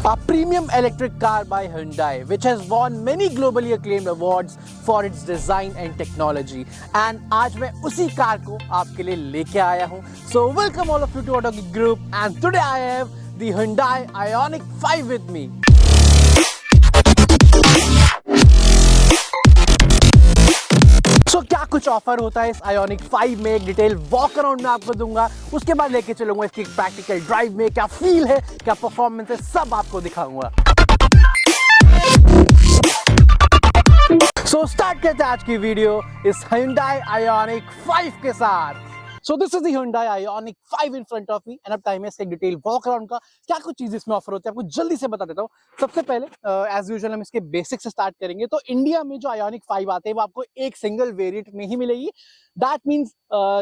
A premium electric car by Hyundai, which has won many globally acclaimed awards for its design and technology. And आज मैं उसी car को आपके लिए लेके आया हूँ. So welcome all of you to Auto Geek Group, and today I have the Hyundai Ioniq 5 with me. क्या कुछ ऑफर होता है इस Ioniq 5 में, एक डिटेल वॉक अराउंड में आपको दूंगा. उसके बाद लेके चलूंगा इसकी प्रैक्टिकल ड्राइव में, क्या फील है, क्या परफॉर्मेंस है, सब आपको दिखाऊंगा. सो स्टार्ट करते हैं आज की वीडियो इस Hyundai Ioniq 5 के साथ. So this is the Hyundai Ioniq 5 in front of me, and अब टाइम है इसके डिटेल वॉक अराउंड का. क्या कुछ चीज इसमें ऑफर होती है आपको जल्दी से बता देता हूँ. सबसे पहले एज यूजुअल हम इसके बेसिक से स्टार्ट करेंगे. तो इंडिया में जो Ioniq 5 आते हैं वो आपको एक सिंगल वेरिएंट में ही मिलेगी. That means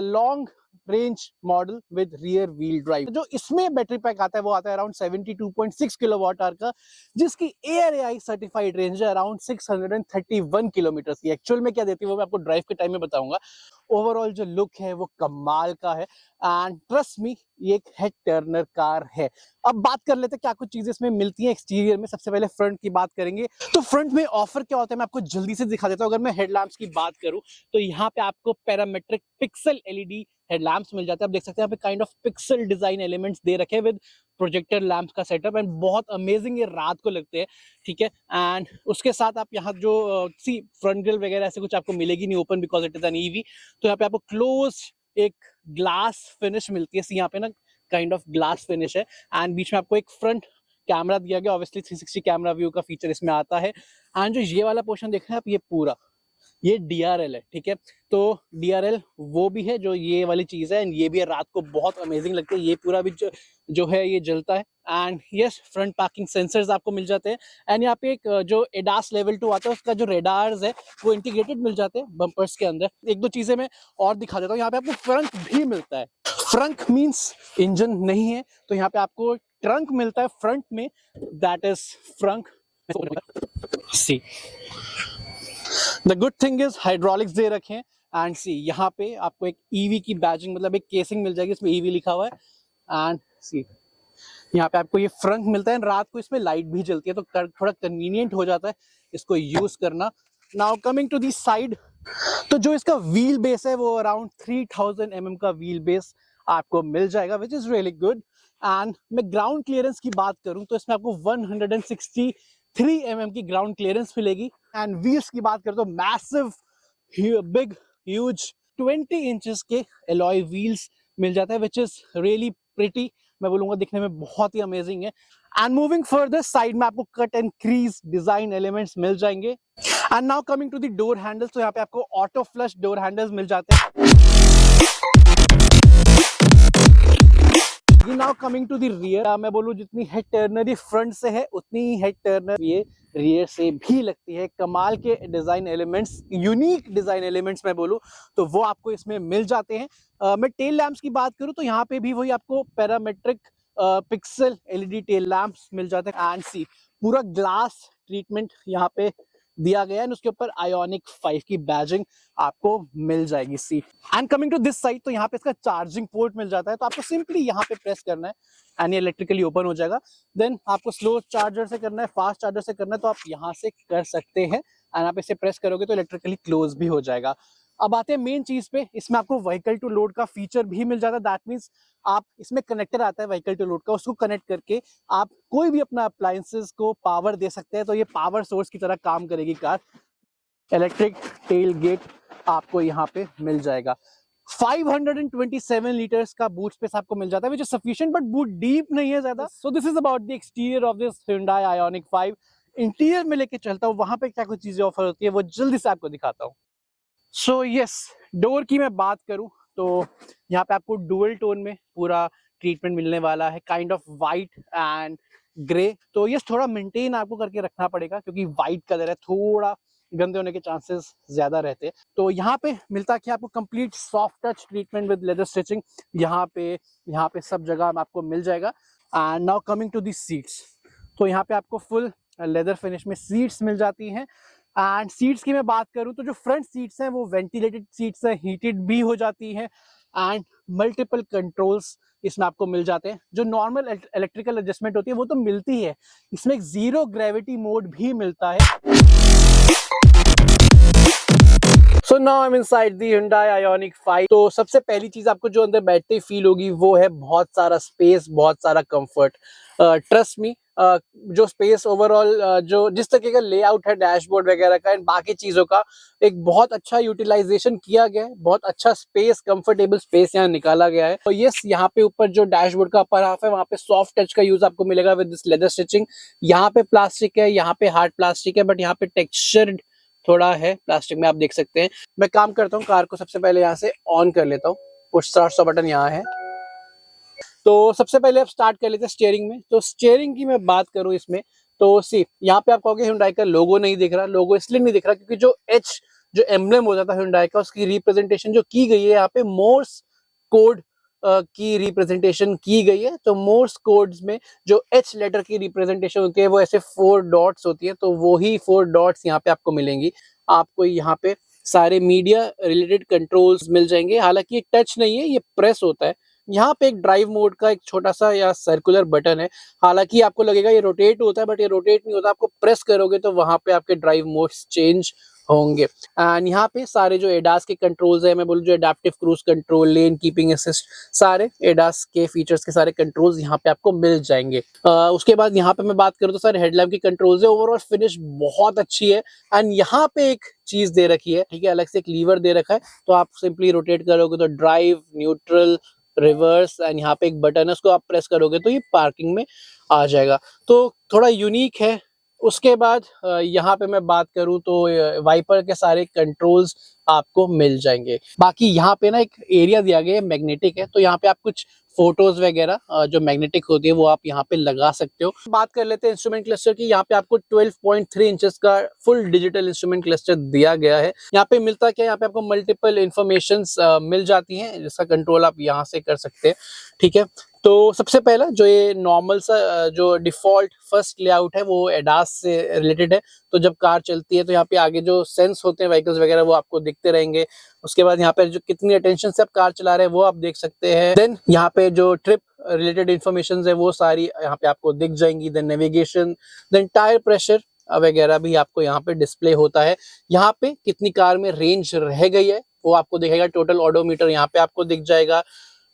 long range model with rear wheel drive. जो इसमें बैटरी पैक आता है वो आता है अराउंड 72.6 किलोवाट आवर का, जिसकी ARAI सर्टिफाइड रेंज है अराउंड 631 किलोमीटर की. एक्चुअल में क्या देती है वो मैं आपको ड्राइव के टाइम में बताऊंगा. ओवरऑल जो लुक है वो कमाल का है, एंड ट्रस्ट मी ये एक हेड टर्नर कार है. अब बात कर लेते हैं क्या कुछ चीजें इसमें मिलती हैं एक्सटीरियर में. सबसे पहले फ्रंट की बात करेंगे. तो फ्रंट में ऑफर क्या होता है मैं आपको जल्दी से दिखा देता हूँ. अगर मैं हेडलैम्प्स की बात करूँ तो यहाँ पे आपको पैरामेट्रिक पिक्सल LED हेडलैम्प्स मिल जाते हैं. आप देख सकते हैं यहाँ पे kind of pixel design elements they रखे हैं विद प्रोजेक्टर लैंप का सेटअप, एंड बहुत अमेजिंग ये रात को लगते हैं. ठीक है, एंड उसके साथ आप यहाँ जो सी फ्रंट ग्रिल वगैरह ऐसे कुछ आपको मिलेगी नहीं open, because it is an EV. तो यहाँ पे आपको क्लोज एक ग्लास फिनिश मिलती है. यहाँ पे ना काइंड ऑफ ग्लास फिनिश है, एंड बीच में आपको एक फ्रंट कैमरा दिया गया. ऑब्वियसली 360 कैमरा व्यू का फीचर इसमें आता है. एंड जो ये वाला पोर्शन देख रहे हैं आप, ये पूरा ये DRL है. ठीक है, तो DRL वो भी है जो ये वाली चीज है, एंड ये भी है. रात को बहुत अमेजिंग लगती है. ये पूरा भी जो है ये जलता है. And yes, front parking sensors आपको मिल जाते हैं. एंड यहाँ पे एक जो ADAS लेवल 2 आता है उसका जो रेडार्स है वो इंटीग्रेटेड मिल जाते हैं बम्पर्स के अंदर. एक दो चीजें मैं और दिखा देता हूँ. यहाँ पे आपको फ्रंक भी मिलता है. फ्रंक मीन्स इंजन नहीं है, तो यहाँ पे आपको ट्रंक मिलता है फ्रंट में. That is frunk. See the good thing is hydraulics दे रखे हैं. एंड सी यहाँ पे आपको एक EV की बैजिंग, मतलब एक केसिंग मिल जाएगी, इसमें EV लिखा हुआ है. एंड सी यहाँ पे आपको ये फ्रंट मिलता है. रात को इसमें लाइट भी जलती है, तो थोड़ा कन्वीनियंट हो जाता है इसको यूज करना. Now coming to the side, तो जो इसका व्हील बेस है वो अराउंड 3000 mm का व्हील बेस आपको मिल जाएगा, which is really good. And मैं ग्राउंड क्लियरेंस की बात करूं तो इसमें आपको 163 mm की ग्राउंड क्लियरेंस मिलेगी. एंड व्हील्स की बात करें तो मैसिव बिग ह्यूज 20 इंचेस के एलॉय व्हील्स मिल जाता है, विच इज रियली प्रिटी. मैं बोलूंगा दिखने में बहुत ही अमेजिंग है. एंड मूविंग फर्दर, साइड में आपको cut and crease design elements मिल जाएंगे. And now coming to the door handles, तो यहाँ पे आपको ऑटो फ्लश डोर हैंडल्स मिल जाते हैं. Now coming to the rear, मैं बोलूं जितनी हेड टर्नर ये फ्रंट से है उतनी ही हेड टर्नर ये रियर से भी लगती है. कमाल के design elements, unique design elements मैं बोलूं तो वो आपको इसमें मिल जाते हैं. मैं टेल लैंप्स की बात करूं तो यहाँ पे भी वही आपको parametric pixel LED tail lamps मिल जाते हैं. एंड सी पूरा ग्लास ट्रीटमेंट यहाँ पे दिया गया है, उसके ऊपर Ioniq 5 की बैजिंग आपको मिल जाएगी. See and coming to this side, तो यहाँ पे इसका चार्जिंग पोर्ट मिल जाता है. तो आपको सिंपली यहाँ पे प्रेस करना है एंड ये इलेक्ट्रिकली ओपन हो जाएगा. देन आपको स्लो चार्जर से करना है, फास्ट चार्जर से करना है, तो आप यहाँ से कर सकते हैं. एंड आप इसे प्रेस करोगे तो इलेक्ट्रिकली क्लोज भी हो जाएगा. अब आते हैं मेन चीज पे. इसमें आपको व्हीकल टू लोड का फीचर भी मिल जाता है. दैट मीन्स आप इसमें कनेक्टर आता है व्हीकल टू लोड का, उसको कनेक्ट करके आप कोई भी अपना अप्लायंसेस को पावर दे सकते हैं. तो ये पावर सोर्स की तरह काम करेगी कार. इलेक्ट्रिक टेल गेट आपको यहाँ पे मिल जाएगा. 527 लीटर्स का बूट स्पेस आपको मिल जाता है, which is sufficient, but boot deep नहीं है ज्यादा. सो this is about the exterior of this Hyundai Ioniq 5. Interior में लेके चलता हूँ, वहां पे क्या कुछ चीजें ऑफर होती है वो जल्दी से आपको दिखाता हूँ. सो यस, डोर की मैं बात करूं तो यहाँ पे आपको डुअल टोन में पूरा ट्रीटमेंट मिलने वाला है, kind of white and grey. तो यस, थोड़ा मेंटेन आपको करके रखना पड़ेगा क्योंकि वाइट कलर है, थोड़ा गंदे होने के चांसेस ज्यादा रहते हैं. तो यहाँ पे मिलता है कि आपको complete soft touch treatment with leather stitching यहाँ पे सब जगह आपको मिल जाएगा. And now coming to the seats, तो यहाँ पे आपको फुल लेदर फिनिश में सीट्स मिल जाती हैं. एंड सीट्स की मैं बात करूं तो जो फ्रंट सीट्स हैं वो वेंटिलेटेड सीट्स हैं, हीटेड भी हो जाती हैं. एंड मल्टीपल कंट्रोल्स इसमें आपको मिल जाते हैं। जो नॉर्मल इलेक्ट्रिकल एडजस्टमेंट होती है वो तो मिलती है, इसमें एक जीरो ग्रेविटी मोड भी मिलता है। So now I'm inside the Hyundai Ioniq 5। तो सबसे पहली चीज आपको जो अंदर बैठते ही फील होगी वो है बहुत सारा स्पेस, बहुत सारा कंफर्ट। ट्रस्ट मी, जो स्पेस ओवरऑल जो जिस तरीके का लेआउट है डैशबोर्ड वगैरह का एंड बाकी चीजों का, एक बहुत अच्छा यूटिलाइजेशन किया गया है। बहुत अच्छा स्पेस, कंफर्टेबल स्पेस यहाँ निकाला गया है। तो यस, यहाँ पे ऊपर जो डैशबोर्ड का अपर हाफ है वहाँ पे सॉफ्ट टच का यूज आपको मिलेगा विद दिस लेदर स्टिचिंग। यहाँ पे प्लास्टिक है, यहाँ पे हार्ड प्लास्टिक है, बट यहाँ पे टेक्सचर्ड थोड़ा है प्लास्टिक में, आप देख सकते हैं। मैं काम करता हूँ, कार को सबसे पहले यहाँ से ऑन कर लेता हूँ। पुश स्टार्ट का बटन यहाँ है। तो सबसे पहले आप स्टार्ट कर लेते हैं स्टीयरिंग में। तो स्टीयरिंग की मैं बात करूँ इसमें, तो सी यहाँ पे आप कहोगे Hyundai का लोगो नहीं दिख रहा। लोगो इसलिए नहीं दिख रहा क्योंकि जो एच जो एम्ब्लेम होता था Hyundai का, उसकी रिप्रेजेंटेशन जो की गई है यहाँ पे मोर्स कोड की रिप्रेजेंटेशन की गई है। तो मोर्स कोड्स में जो एच लेटर की रिप्रेजेंटेशन होती है वो ऐसे 4 डॉट्स होती है। तो वो ही 4 डॉट्स यहाँ पे आपको मिलेंगी। आपको यहाँ पे सारे मीडिया रिलेटेड कंट्रोल्स मिल जाएंगे। हालांकि ये टच नहीं है, ये प्रेस होता है। यहाँ पे एक ड्राइव मोड का एक छोटा सा या सर्कुलर बटन है। हालांकि आपको लगेगा ये रोटेट होता है, बट ये रोटेट नहीं होता। आपको प्रेस करोगे तो वहां पे आपके ड्राइव मोड्स चेंज होंगे। एंड यहाँ पे सारे जो एडास के कंट्रोल्स है, मैं बोलूँ जो एडेप्टिव क्रूज कंट्रोल, लेन कीपिंग असिस्ट, सारे एडास के फीचर्स के सारे कंट्रोल्स यहाँ पे आपको मिल जाएंगे। उसके बाद यहाँ पे मैं बात करूँ तो सारे हेडलैम्प की कंट्रोल्स है। ओवरऑल फिनिश बहुत अच्छी है। एंड यहाँ पे एक चीज दे रखी है, ठीक है, अलग से एक लीवर दे रखा है। तो आप सिंपली रोटेट करोगे तो ड्राइव, न्यूट्रल, रिवर्स, एंड यहाँ पे एक बटन है, उसको आप प्रेस करोगे तो ये पार्किंग में आ जाएगा। तो थोड़ा यूनिक है। उसके बाद यहाँ पे मैं बात करूँ तो वाइपर के सारे कंट्रोल्स आपको मिल जाएंगे। बाकी यहाँ पे ना एक एरिया दिया गया है, मैग्नेटिक है। तो यहाँ पे आप कुछ फोटोज वगैरह जो मैग्नेटिक होती है वो आप यहाँ पे लगा सकते हो। बात कर लेते हैं इंस्ट्रूमेंट क्लस्टर की। यहाँ पे आपको 12.3 इंचेस का फुल डिजिटल इंस्ट्रूमेंट क्लस्टर दिया गया है। यहाँ पे मिलता क्या है, यहाँ पे आपको मल्टीपल इंफॉर्मेशन मिल जाती हैं, जिसका कंट्रोल आप यहाँ से कर सकते हैं, ठीक है। तो सबसे पहला जो ये नॉर्मल सा जो डिफॉल्ट फर्स्ट लेआउट है वो एडास से रिलेटेड है। तो जब कार चलती है तो यहाँ पे आगे जो सेंस होते हैं व्हीकल्स वगैरह वो आपको दिखते रहेंगे। उसके बाद यहाँ पे जो कितनी अटेंशन से आप कार चला रहे हैं वो आप देख सकते हैं। देन यहाँ पे जो ट्रिप रिलेटेड इंफॉर्मेशन है वो सारी यहाँ पे आपको दिख जाएंगी। Then navigation, then tyre pressure वगैरह भी आपको यहाँ पे डिस्प्ले होता है। यहाँ पे कितनी कार में रेंज रह गई है वो आपको दिखेगा। टोटल ऑडोमीटर यहाँ पे आपको दिख जाएगा।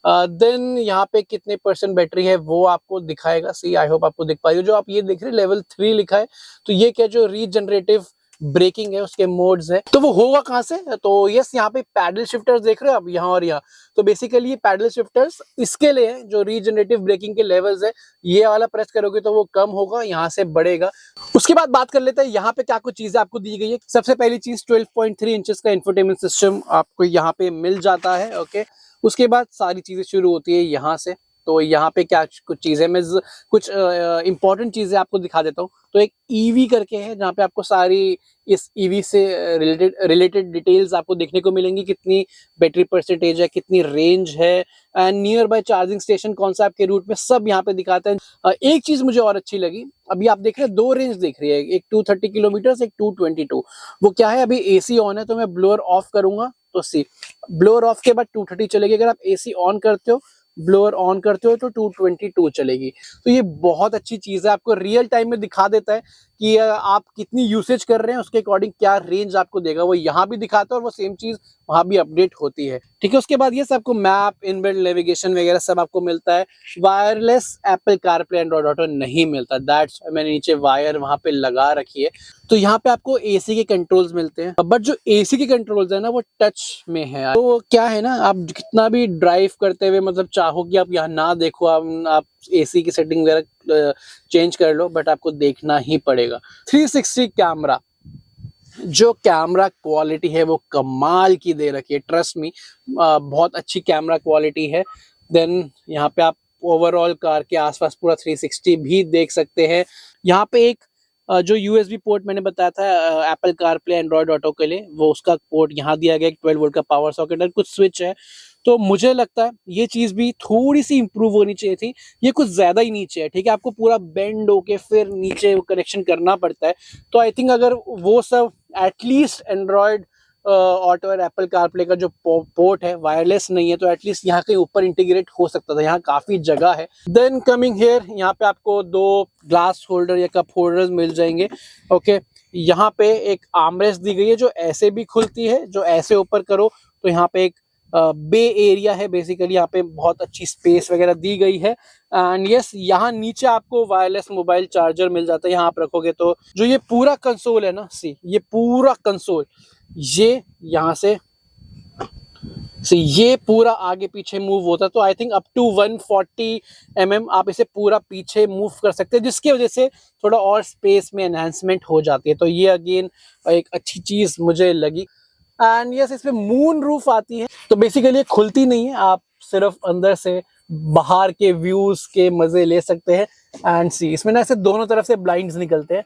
देन यहाँ पे कितने % बैटरी है वो आपको दिखाएगा। सी, आई होप आपको दिख पाई। जो आप ये देख रहे हैं लेवल 3 लिखा है, तो ये क्या जो रीजनरेटिव ब्रेकिंग है उसके मोड्स है। तो वो होगा कहाँ से, तो यस यहाँ पे पैडल शिफ्टर्स देख रहे हो आप यहाँ और यहाँ। तो बेसिकली ये पैडल शिफ्टर्स इसके लिए है जो रीजनरेटिव ब्रेकिंग के लेवल्स है। ये वाला प्रेस करोगे तो वो कम होगा, यहाँ से बढ़ेगा। उसके बाद बात कर लेते हैं यहाँ पे क्या कुछ चीजें आपको दी गई है। सबसे पहली चीज 12.3 इंचेस का इंफोटेनमेंट सिस्टम आपको यहाँ पे मिल जाता है, ओके। उसके बाद सारी चीजें शुरू होती है यहाँ से। तो यहाँ पे क्या कुछ चीजें, मैं कुछ इंपॉर्टेंट चीजें आपको दिखा देता हूँ। तो एक ईवी करके है जहाँ पे आपको सारी इस ईवी से रिलेटेड डिटेल्स आपको देखने को मिलेंगी। कितनी बैटरी % है, कितनी रेंज है, and near by charging station कौन सा आपके रूट में, सब यहाँ पे दिखाता है। एक चीज मुझे और अच्छी लगी, अभी आप देख रहे हैं 2 रेंज दिख रही है, एक 230 किलोमीटर, एक 222। वो क्या है, अभी एसी ऑन है तो मैं ब्लोअर ऑफ करूंगा तो सी ब्लोअर ऑफ के बाद 230 चलेगी। अगर आप एसी ऑन करते हो, ब्लोअर ऑन करते हो तो 222 चलेगी। तो ये बहुत अच्छी चीज है, आपको रियल टाइम में दिखा देता है कि आप कितनी यूसेज कर रहे हैं, उसके अकॉर्डिंग क्या रेंज आपको देगा। वो यहाँ भी दिखाता है और वो सेम चीज वहां भी अपडेट होती है, ठीक है। उसके बाद ये सब आपको मैप, इनबिल्ट नेविगेशन वगैरह सब आपको मिलता है। Wireless Apple CarPlay Android auto नहीं मिलता, दैट्स मैंने नीचे वायर वहां पे लगा रखी है। तो यहाँ पे आपको एसी के कंट्रोल्स मिलते हैं, बट जो एसी के कंट्रोल्स है ना वो टच में है। तो क्या है ना, आप कितना भी ड्राइव करते हुए मतलब चाहो कि आप यहाँ ना देखो, आप एसी की सेटिंग वगैरह चेंज कर लो, बट आपको देखना ही पड़ेगा। 360 कैमरा, जो कैमरा क्वालिटी है वो कमाल की दे रखी है, ट्रस्ट मी, बहुत अच्छी कैमरा क्वालिटी है। देन यहाँ पे आप ओवरऑल कार के आसपास पूरा 360 भी देख सकते हैं। यहाँ पे एक जो USB पोर्ट मैंने बताया था एप्पल कारप्ले एंड्रॉइड ऑटो के लिए, वो उसका पोर्ट यहाँ दिया गया। 12 वोल्ट का पावर सॉकेट और कुछ स्विच है। तो मुझे लगता है ये चीज भी थोड़ी सी इंप्रूव होनी चाहिए थी, ये कुछ ज्यादा ही नीचे है, ठीक है। आपको पूरा बेंड होके फिर नीचे कनेक्शन करना पड़ता है। तो आई थिंक अगर वो सब एटलीस्ट एंड्रॉयड ऑटो और एप्पल कारप्ले का जो पोर्ट है वायरलेस नहीं है, तो एटलीस्ट यहाँ कहीं ऊपर इंटीग्रेट हो सकता था। यहाँ काफी जगह है। देन कमिंग हियर, यहाँ पे आपको 2 ग्लास होल्डर या कप होल्डर्स मिल जाएंगे। ओके, यहाँ पे एक आर्मरेस्ट दी गई है जो ऐसे भी खुलती है, जो ऐसे ऊपर करो तो यहाँ पे एक बे एरिया है। बेसिकली यहाँ पे बहुत अच्छी स्पेस वगैरह दी गई है। एंड यस, यहाँ नीचे आपको वायरलेस मोबाइल चार्जर मिल जाता है। यहाँ आप रखोगे तो जो ये पूरा कंसोल है ना, सी ये पूरा कंसोल, ये यहाँ से ये पूरा आगे पीछे मूव होता है। तो I think up to 140 mm आप इसे पूरा पीछे मूव कर सकते हैं, जिसकी वजह से थोड़ा और स्पेस में एनहांसमेंट हो जाती है। तो ये अगेन एक अच्छी चीज मुझे लगी। एंड यस, इसमें मून रूफ आती है, तो बेसिकली ये खुलती नहीं है, आप सिर्फ अंदर से बाहर के व्यूज के मजे ले सकते हैं। एंड सी, इसमें ना ऐसे दोनों तरफ से ब्लाइंड्स निकलते हैं।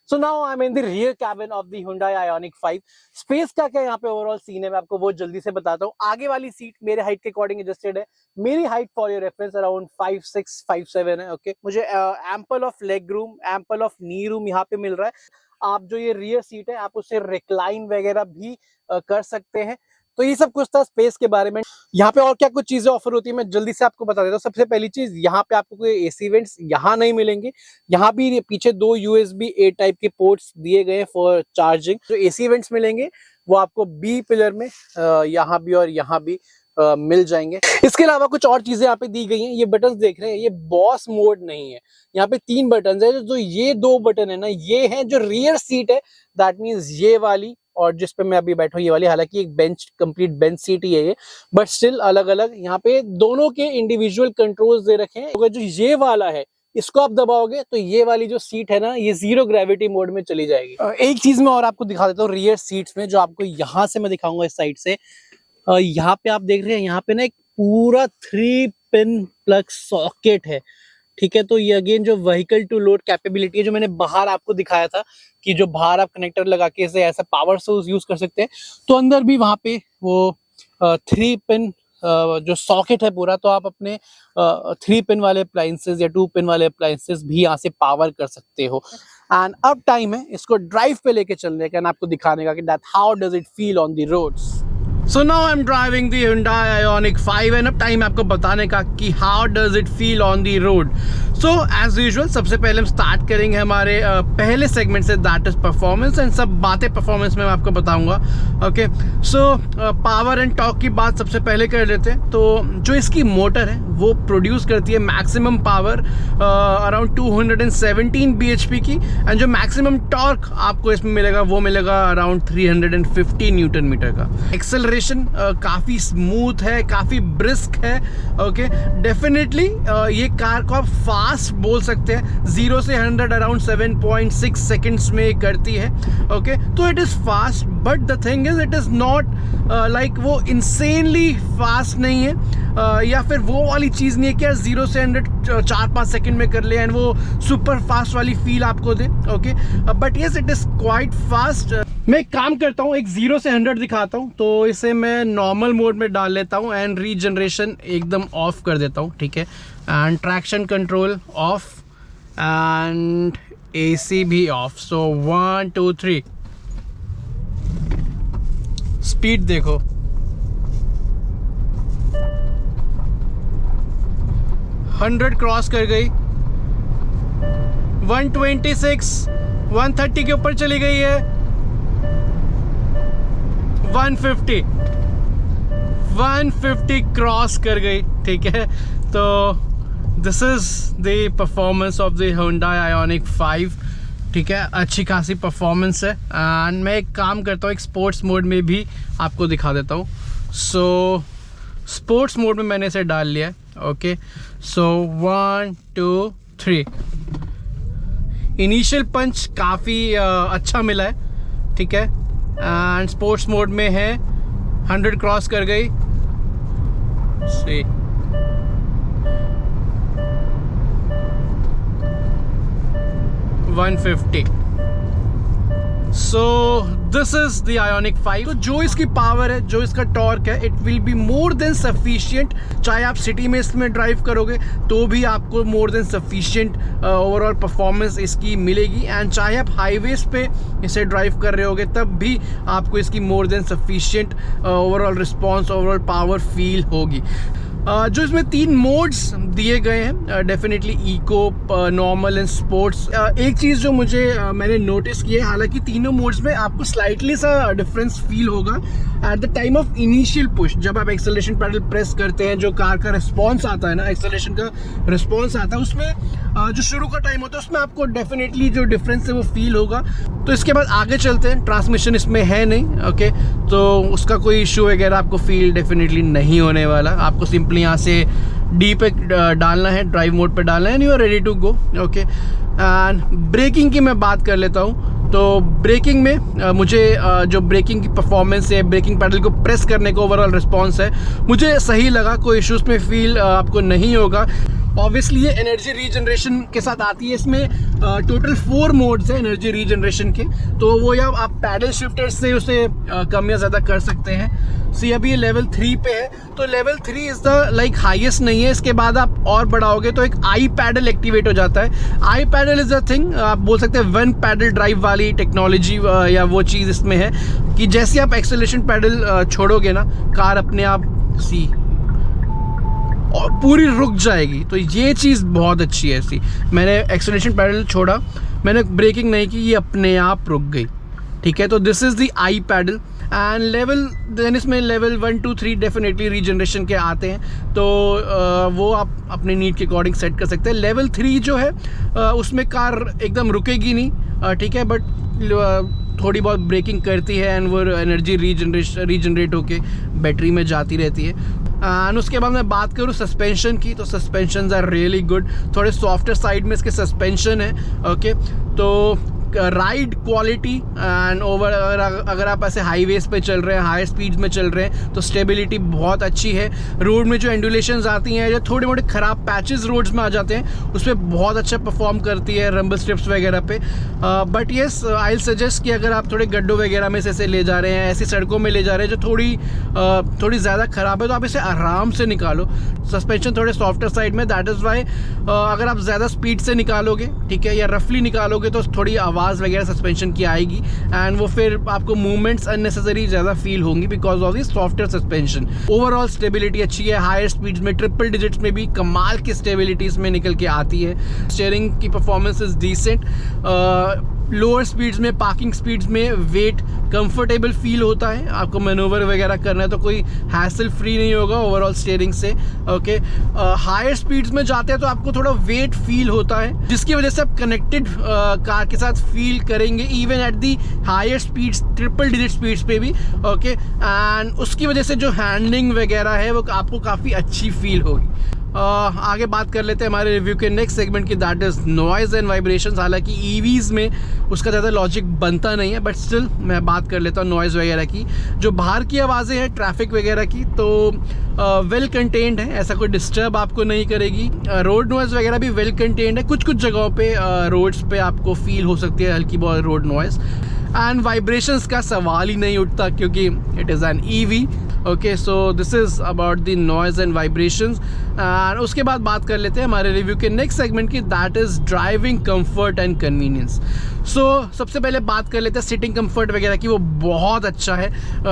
So now I'm in the rear cabin of the Hyundai Ioniq 5. Space का क्या यहाँ पे ओवरऑल सीन है मैं आपको वो जल्दी से बताता हूँ। आगे वाली सीट मेरे हाइट के अकॉर्डिंग एडजस्टेड है। मेरी height for your reference around 5'6", 5'7" है। ओके, मुझे ample of leg room, ample of knee room यहाँ पे मिल रहा है। आप जो ये रियर सीट है आप उसे रिक्लाइन वगैरह भी कर सकते हैं। तो ये सब कुछ था स्पेस के बारे में। यहाँ पे और क्या कुछ चीजें ऑफर होती है मैं जल्दी से आपको बता देता हूँ। सबसे पहली चीज, यहाँ पे आपको कोई एसी वेंट्स यहाँ नहीं मिलेंगे। यहाँ भी पीछे 2 USB A टाइप के पोर्ट्स दिए गए हैं फॉर चार्जिंग। जो एसी वेंट्स मिलेंगे वो आपको B पिलर में यहाँ भी और यहाँ भी मिल जाएंगे। इसके अलावा कुछ और चीजें यहाँ पे दी गई हैं। ये बटन देख रहे हैं, ये बॉस मोड नहीं है। यहाँ पे 3 बटन है। जो ये 2 बटन है ना, ये है जो रियर सीट है, दैट मीन्स ये वाली और जिस पे मैं अभी बैठा हूँ ये वाली। हालांकि एक बेंच, कंप्लीट बेंच सीट ही है ये, बट स्टिल अलग अलग यहाँ पे दोनों के इंडिविजुअल कंट्रोल्स दे रखे हैं। अगर जो ये वाला है इसको आप दबाओगे तो ये वाली जो सीट है ना, ये 0 ग्रेविटी मोड में चली जाएगी। एक चीज मैं और आपको दिखा देता हूँ रियर सीट्स में, जो आपको यहाँ से मैं दिखाऊंगा इस साइड से। यहाँ पे आप देख रहे हैं, यहाँ पे ना एक पूरा 3 पिन प्लग सॉकेट है। ठीक है, तो ये अगेन जो व्हीकल टू लोड कैपेबिलिटी है, जो मैंने बाहर आपको दिखाया था कि जो बाहर आप कनेक्टर लगा के इसे ऐसा पावर सोर्स यूज कर सकते हैं, तो अंदर भी वहां पे वो 3 पिन जो सॉकेट है पूरा, तो आप अपने 3 पिन वाले अप्लायंसेस या 2 पिन वाले अप्लायंसेस भी यहाँ से पावर कर सकते हो। एंड अब टाइम है इसको ड्राइव पे लेके चलने का, आपको दिखाने का कि that how does it feel on the roads. So now I'm driving the Hyundai Ioniq 5 and अब टाइम आपको बताने का कि how does it feel on the road। So as usual सबसे पहले हम स्टार्ट करेंगे हमारे पहले सेगमेंट से, दैट इज परफॉर्मेंस। एंड सब बातें परफॉर्मेंस में मैं आपको बताऊंगा। Okay, so power and torque की बात सबसे पहले कर लेते हैं। तो जो इसकी मोटर है वो प्रोड्यूस करती है मैक्सिमम पावर अराउंड 217 bhp की, एंड जो मैक्सिमम टॉर्क आपको इसमें मिलेगा वो मिलेगा अराउंड 350 न्यूटन मीटर का। एक्सेलरेशन काफी स्मूथ है, काफी ब्रिस्क है। ओके, डेफिनेटली ये कार को आप फास्ट बोल सकते हैं। 0 से 100 अराउंड 7.6 सेकेंड्स में करती है। ओके, तो it is fast, but the thing is it is not like वो इंसेनली फास्ट नहीं है, या फिर वो वाली चीज नहीं है कि 0 से 100 4-5 सेकेंड में कर ले एंड वो सुपर फास्ट वाली फील आपको दे। Okay, but yes it is quite fast. मैं एक काम करता हूँ, एक 0 से 100 दिखाता हूँ, तो इसे मैं नॉर्मल मोड में डाल लेता हूँ एंड रीजनरेशन एकदम ऑफ कर देता हूँ। ठीक है, and traction control of and AC भी ऑफ। सो 1 2 3 स्पीड देखो, हंड्रेड क्रॉस कर गई, 126 130 के ऊपर चली गई है, 150 क्रॉस कर गई। ठीक है, तो this is the performance of the Hyundai Ioniq 5। ठीक है, अच्छी खासी परफॉर्मेंस है। एंड मैं एक काम करता हूँ, एक स्पोर्ट्स मोड में भी आपको दिखा देता हूँ। सो स्पोर्ट्स मोड में मैंने इसे डाल लिया है। ओके, सो 1 2 3 इनिशियल पंच काफ़ी अच्छा मिला है। ठीक है, एंड स्पोर्ट्स मोड में है, 100 क्रॉस कर गई। सी 150 सो दिस इज द आयोनिक 5। तो जो इसकी पावर है, जो इसका टॉर्क है, it will be more than sufficient. चाहे आप सिटी में इसमें ड्राइव करोगे तो भी आपको मोर देन सफिशिएंट ओवरऑल परफॉर्मेंस इसकी मिलेगी, एंड चाहे आप हाईवेज पे इसे ड्राइव कर रहे होगे तब भी आपको इसकी more than sufficient overall response, overall power feel होगी। जो इसमें 3 मोड्स दिए गए हैं, definitely eco, normal and sports. एक चीज़ जो मुझे मैंने नोटिस की है, हालांकि तीनों मोड्स में आपको स्लाइटली सा डिफरेंस फील होगा at the time of initial push. जब आप एक्सेलरेशन पैडल प्रेस करते हैं, जो कार का रिस्पॉन्स आता है ना, एक्सेलरेशन का रिस्पॉन्स आता है, उसमें जो शुरू का टाइम होता है उसमें आपको डेफिनेटली जो डिफरेंस है वो फील होगा। तो इसके बाद आगे चलते हैं। ट्रांसमिशन इसमें है नहीं, ओके, तो उसका कोई इशू वगैरह आपको फील डेफिनेटली नहीं होने वाला। आपको सिंपली यहाँ से डी पे डालना है, ड्राइव मोड पे डालना है, and you are ready to go, okay. And braking की मैं बात कर लेता हूँ। तो ब्रेकिंग में मुझे जो ब्रेकिंग की परफॉर्मेंस है, ब्रेकिंग पैडल को प्रेस करने का ओवरऑल रिस्पॉन्स है, मुझे सही लगा। कोई इश्यूज में फील आपको नहीं होगा। ऑब्वियसली ये एनर्जी रीजनरेशन के साथ आती है। इसमें टोटल 4 मोड्स हैं एनर्जी रीजनरेशन के, तो वो या आप पैडल शिफ्टर से उसे कम या ज़्यादा कर सकते हैं। सी अभी ये लेवल 3 पे है, तो level 3 is the like highest नहीं है। इसके बाद आप और बढ़ाओगे तो एक आई पैडल एक्टिवेट हो जाता है। आई पैडल इज़ द थिंग, आप बोल सकते हैं 1 पैडल ड्राइव वाली टेक्नोलॉजी या वो चीज़ इसमें है कि जैसे आप एक्सेलरेशन पैडल छोड़ोगे ना, कार अपने आप और पूरी रुक जाएगी। तो ये चीज़ बहुत अच्छी है ऐसी। मैंने एक्सेलरेशन पैडल छोड़ा, मैंने ब्रेकिंग नहीं की, ये अपने आप रुक गई, ठीक है। तो this is the i pedal. And level then इसमें लेवल 1, 2, 3 डेफिनेटली रीजनरेशन के आते हैं, तो वो आप अपने नीड के अकॉर्डिंग सेट कर सकते हैं। लेवल 3 जो है उसमें कार एकदम रुकेगी नहीं, ठीक है, बट थोड़ी बहुत ब्रेकिंग करती है एंड वो एनर्जी रीजनरेट होके बैटरी में जाती रहती है। एंड उसके बाद मैं बात करूँ सस्पेंशन की, तो सस्पेंशन आर रियली गुड। थोड़े सॉफ्टर साइड में इसके सस्पेंशन है, ओके। तो राइड क्वालिटी एंड ओवर अगर आप ऐसे हाईवेज पे चल रहे हैं, हाई स्पीड में चल रहे हैं, तो स्टेबिलिटी बहुत अच्छी है। रोड में जो एंडुलेशंस आती हैं या थोड़े मोटे ख़राब पैचेस रोड्स में आ जाते हैं, उस पर बहुत अच्छा परफॉर्म करती है रंबल स्ट्रिप्स वगैरह पे। But yes, I will suggest कि अगर आप थोड़े गड्ढों वगैरह में से ले जा रहे हैं, ऐसी सड़कों में ले जा रहे हैं जो थोड़ी ज़्यादा ख़राब है, तो आप इसे आराम से निकालो। सस्पेंशन थोड़े सॉफ्टर साइड में, दैट इज़ वाई अगर आप ज़्यादा स्पीड से निकालोगे, ठीक है, या रफली निकालोगे, तो थोड़ी आवाज़ वगैरह सस्पेंशन की आएगी एंड वो फिर आपको मूवमेंट्स अननेसेसरी ज़्यादा फील होंगी because of the software suspension. Overall stability अच्छी है। हायर स्पीड्स में, ट्रिपल डिजिट्स में भी कमाल की स्टेबिलिटी इसमें निकल के आती है। स्टीयरिंग की performance is decent. Lower speeds में, पार्किंग स्पीड्स में वेट कंफर्टेबल फील होता है। आपको मैनूवर वगैरह करना है तो कोई हैसल फ्री नहीं होगा ओवरऑल स्टीयरिंग से, ओके। हायर स्पीड्स में जाते हैं तो आपको थोड़ा वेट फील होता है, जिसकी वजह से आप कनेक्टेड कार के साथ फील करेंगे even at the higher speeds, triple digit speeds पे भी, ओके। एंड उसकी वजह से जो हैंडलिंग वगैरह है वो आपको काफ़ी अच्छी फील होगी। आगे बात कर लेते हैं हमारे रिव्यू के नेक्स्ट सेगमेंट की, that is noise and vibrations. हालांकि ईवीज़ में उसका ज़्यादा लॉजिक बनता नहीं है, बट स्टिल मैं बात कर लेता हूँ नॉइज़ वगैरह की। जो बाहर की आवाज़ें हैं ट्रैफिक वगैरह की, तो वेल कंटेन्ड है, ऐसा कोई डिस्टर्ब आपको नहीं करेगी। रोड नॉइज़ वगैरह भी वेल कंटेन्ड है। कुछ कुछ जगहों पे रोड्स पे आपको फील हो सकती है हल्की बहुत रोड नॉइज़। एंड वाइब्रेशंस का सवाल ही नहीं उठता क्योंकि it is an EV, okay. So this is about the noise and vibrations. And उसके बाद बात कर लेते हैं हमारे रिव्यू के नेक्स्ट सेगमेंट की, that is driving comfort and convenience. So सबसे पहले बात कर लेते हैं सिटिंग कंफर्ट वगैरह की। वो बहुत अच्छा है।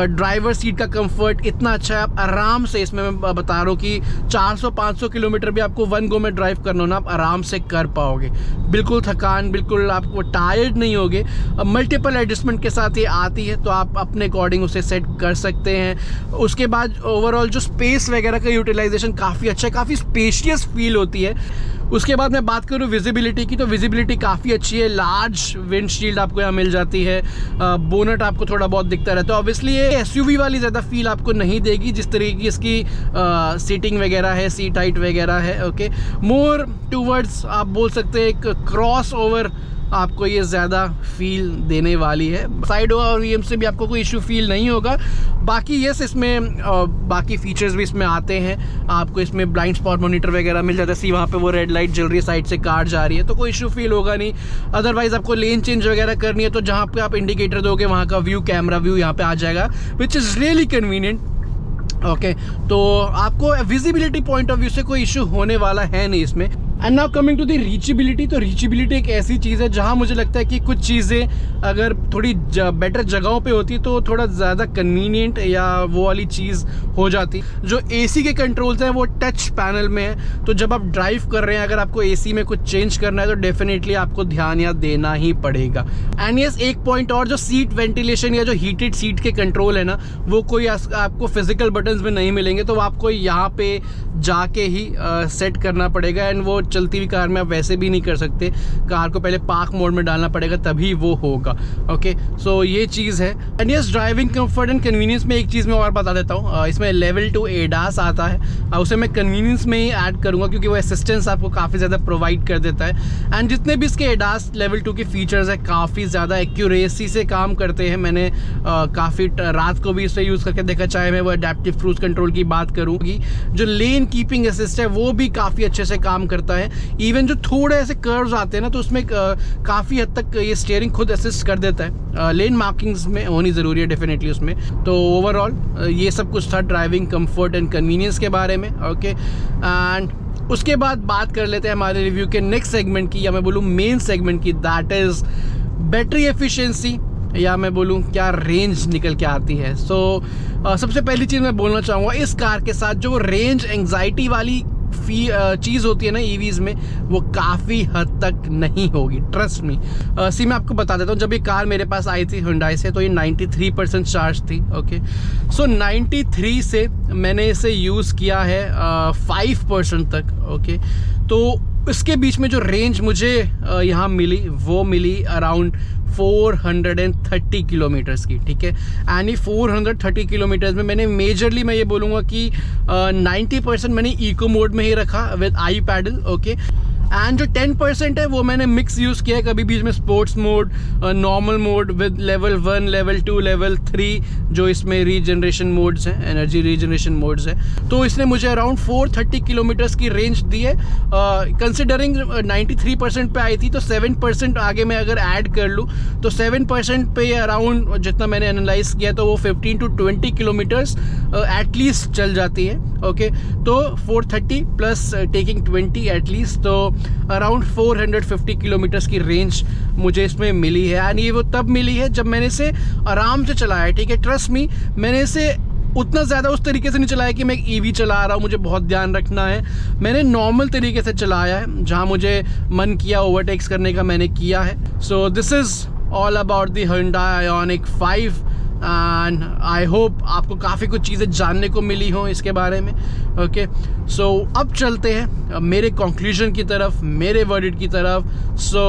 ड्राइवर सीट का कंफर्ट इतना अच्छा है, आप आराम से, इसमें मैं बता रहा हूँ कि 400-500 किलोमीटर भी आपको 1 गो में ड्राइव करना हो ना, आप आराम से कर पाओगे। बिल्कुल थकान, बिल्कुल आपको टायर्ड नहीं होगे। मल्टीपल एडजस्टमेंट के साथ ये आती है, तो आप अपने अकॉर्डिंग उसे सेट कर सकते हैं। उसके बाद ओवरऑल जो स्पेस वगैरह का यूटिलाइजेशन काफ़ी अच्छा है, काफ़ी स्पेशियस फील होती है। उसके बाद मैं बात करूँ विजिबिलिटी की, तो विजिबिलिटी काफ़ी अच्छी है। लार्ज विंडशील्ड आपको यहाँ मिल जाती है। बोनट आपको थोड़ा बहुत दिखता रहता है। ऑब्वियसली ये एसयूवी वाली ज़्यादा फील आपको नहीं देगी जिस तरीके की इसकी सीटिंग वगैरह है, सीट हाइट वगैरह है, ओके। मोर टूवर्ड्स आप बोल सकते हैं एक क्रॉस ओवर आपको ये ज़्यादा फील देने वाली है। साइड और वीएम से भी आपको कोई इशू फील नहीं होगा। बाकी यस, इसमें बाकी फीचर्स भी इसमें आते हैं। आपको इसमें ब्लाइंड स्पॉट मॉनिटर वगैरह मिल जाता है। सी वहाँ पे वो रेड लाइट जल रही है, साइड से कार जा रही है, तो कोई इशू फील होगा नहीं। अदरवाइज़ आपको लेन चेंज वगैरह करनी है तो जहाँ पे आप इंडिकेटर दोगे वहाँ का व्यू, कैमरा व्यू यहाँ पे आ जाएगा, which is really convenient. Okay, तो आपको विजिबिलिटी पॉइंट ऑफ व्यू से कोई इशू होने वाला है नहीं इसमें। And now coming to the reachability, तो रीचेबिलिटी एक ऐसी चीज़ है जहाँ मुझे लगता है कि कुछ चीज़ें अगर थोड़ी बेटर जगहों पे होती तो थोड़ा ज़्यादा कन्वीनियंट या वो वाली चीज़ हो जाती। जो एसी के कंट्रोल्स हैं वो टच पैनल में है, तो जब आप ड्राइव कर रहे हैं अगर आपको एसी में कुछ चेंज करना है तो डेफिनेटली आपको ध्यान या देना ही पड़ेगा। एंड यस, एक पॉइंट और, जो सीट वेंटिलेशन या जो हीटेड सीट के कंट्रोल है ना, वो कोई आपको फिजिकल बटन्स में नहीं मिलेंगे, तो आपको यहाँ पे जाके ही सेट करना पड़ेगा। एंड वो चलती हुई कार में आप वैसे भी नहीं कर सकते, कार को पहले पार्क मोड में डालना पड़ेगा तभी वो होगा। ओके, सो ये चीज़ है। And yes, driving comfort and convenience में एक चीज़ मैं और बता देता हूँ, इसमें लेवल 2 ADAS आता है, उसे मैं कन्वीनियंस में ही ऐड करूँगा क्योंकि वो असिस्टेंस आपको काफ़ी ज़्यादा प्रोवाइड कर देता है। एंड जितने भी इसके ADAS लेवल 2 के फीचर्स है काफ़ी ज़्यादा एक्यूरेसी से काम करते हैं। मैंने काफ़ी रात को भी इसे यूज़ करके देखा, चाहे मैं वो एडेप्टिव क्रूज कंट्रोल की बात करूँगी। जो लेन कीपिंग असिस्ट है वो भी काफ़ी अच्छे से काम करता है। इवन जो थोड़े ऐसे कर्व्स आते हैं ना, तो उसमें काफ़ी हद तक ये स्टीयरिंग खुद असिस्ट कर देता है। लेन मार्किंग्स में होनी ज़रूरी है डेफिनेटली उसमें। तो ओवरऑल ये सब कुछ था ड्राइविंग कंफर्ट एंड कन्वीनियंस के बारे में। ओके, एंड उसके बाद बात कर लेते हैं हमारे रिव्यू के नेक्स्ट सेगमेंट की, या मैं बोलूँ मेन सेगमेंट की, दैट इज़ बैटरी एफिशिएंसी, या मैं बोलूँ क्या रेंज निकल के आती है। सबसे पहली चीज़ मैं बोलना चाहूँगा, इस कार के साथ जो रेंज एंग्जाइटी वाली चीज़ होती है ना ईवीज़ में, वो काफ़ी हद तक नहीं होगी, ट्रस्ट मी। मैं आपको बता देता हूँ, जब ये कार मेरे पास आई थी हुंडई से तो ये 93% चार्ज थी। ओके, सो 93 से मैंने इसे यूज़ किया है 5% तक। ओके, तो इसके बीच में जो रेंज मुझे यहाँ मिली वो मिली अराउंड 430 किलोमीटर्स की। ठीक है, एंड ये 430 किलोमीटर्स में मैंने मेजरली, मैं ये बोलूँगा कि 90% मैंने इको मोड में ही रखा with i pedal. Okay, and जो 10% है वो मैंने मिक्स यूज़ किया है, कभी बीच में sports mode, normal mode with level 1, level 2, level 3, जो इसमें रीजनरेशन मोड्स हैं, एनर्जी रीजनरेशन मोड्स हैं। तो इसने मुझे अराउंड 430 किलोमीटर्स की रेंज दी है। कंसिडरिंग 93% पे आई थी, तो 7% आगे मैं अगर ऐड कर लूँ तो 7% पे अराउंड, जितना मैंने एनालाइज किया, तो वो 15 to 20 किलोमीटर्स एटलीस्ट चल जाती है। ओके, तो 430 प्लस टेकिंग 20 एटलीस्ट, तो अराउंड 450 किलोमीटर्स की रेंज मुझे इसमें मिली है। एंड ये वो तब मिली है जब मैंने इसे आराम से चलाया है। ठीक है, ट्रस्ट मी, मैंने इसे उतना ज़्यादा उस तरीके से नहीं चलाया कि मैं एक ईवी चला रहा हूँ, मुझे बहुत ध्यान रखना है। मैंने नॉर्मल तरीके से चलाया है, जहाँ मुझे मन किया ओवरटेक्स करने का मैंने किया है। सो this is all about the Hyundai Ioniq 5 and I hope आपको काफ़ी कुछ चीज़ें जानने को मिली हों इसके बारे में। ओके, सो अब चलते हैं मेरे कंक्लूजन की तरफ, मेरे वर्डिट की तरफ। So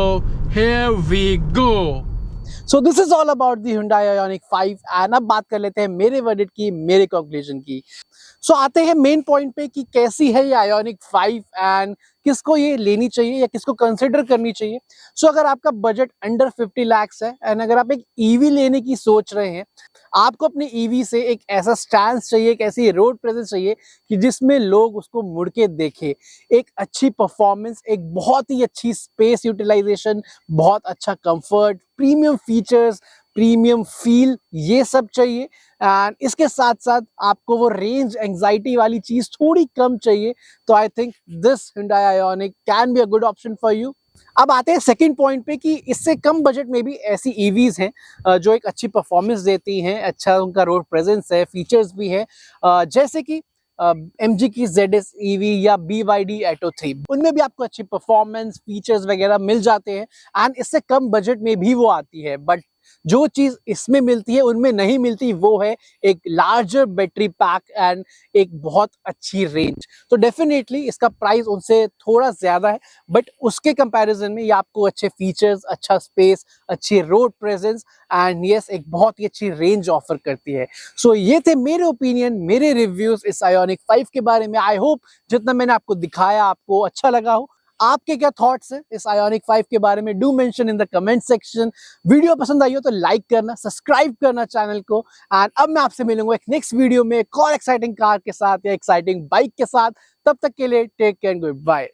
here we go. So this is all about the Hyundai Ioniq 5 and अब बात कर लेते हैं मेरे वर्डिट की, मेरे कंक्लूजन की। सो आते हैं मेन पॉइंट पे कि कैसी है ये Ioniq 5 एंड किसको ये लेनी चाहिए या किसको कंसिडर करनी चाहिए। सो अगर आपका बजट अंडर 50 lakhs है एंड अगर आप एक ईवी लेने की सोच रहे हैं, आपको अपने ईवी से एक ऐसा स्टैंस चाहिए, एक ऐसी रोड प्रेजेंस चाहिए कि जिसमें लोग उसको मुड़ के देखें, एक अच्छी परफॉर्मेंस, एक बहुत ही अच्छी स्पेस यूटिलाइजेशन, बहुत अच्छा comfort, premium features, premium feel, ये सब चाहिए। एंड इसके साथ साथ आपको वो रेंज एंग्जाइटी वाली चीज थोड़ी कम चाहिए, तो I think this Hyundai Ioniq can be a good option for you. अब आते हैं सेकंड पॉइंट पे कि इससे कम बजट में भी ऐसी ईवीज हैं जो एक अच्छी परफॉर्मेंस देती हैं, अच्छा उनका रोड प्रेजेंस है, फीचर्स भी है, जैसे कि MG की ZS EV या BYD Atto 3, उनमें भी आपको अच्छी परफॉर्मेंस, फीचर्स वगैरह मिल जाते हैं एंड इससे कम बजट में भी वो आती है। बट जो चीज इसमें मिलती है उनमें नहीं मिलती, वो है एक लार्जर बैटरी पैक एंड एक बहुत अच्छी रेंज। तो डेफिनेटली इसका प्राइस उनसे थोड़ा ज्यादा है, बट उसके कंपैरिजन में ये आपको अच्छे फीचर्स, अच्छा स्पेस, अच्छी रोड प्रेजेंस एंड यस एक बहुत ही अच्छी रेंज ऑफर करती है। सो ये थे मेरे ओपिनियन, मेरे रिव्यूज इस Ioniq 5 के बारे में। आई होप जितना मैंने आपको दिखाया आपको अच्छा लगा हो। आपके क्या थॉट्स हैं इस आयोनिक 5 के बारे में? Do mention in the comment section. Video पसंद आई हो तो लाइक करना, सब्सक्राइब करना चैनल को। एंड अब मैं आपसे मिलूंगा एक नेक्स्ट वीडियो में एक और एक्साइटिंग कार के साथ या एक्साइटिंग बाइक के साथ। तब तक के लिए take care and good bye.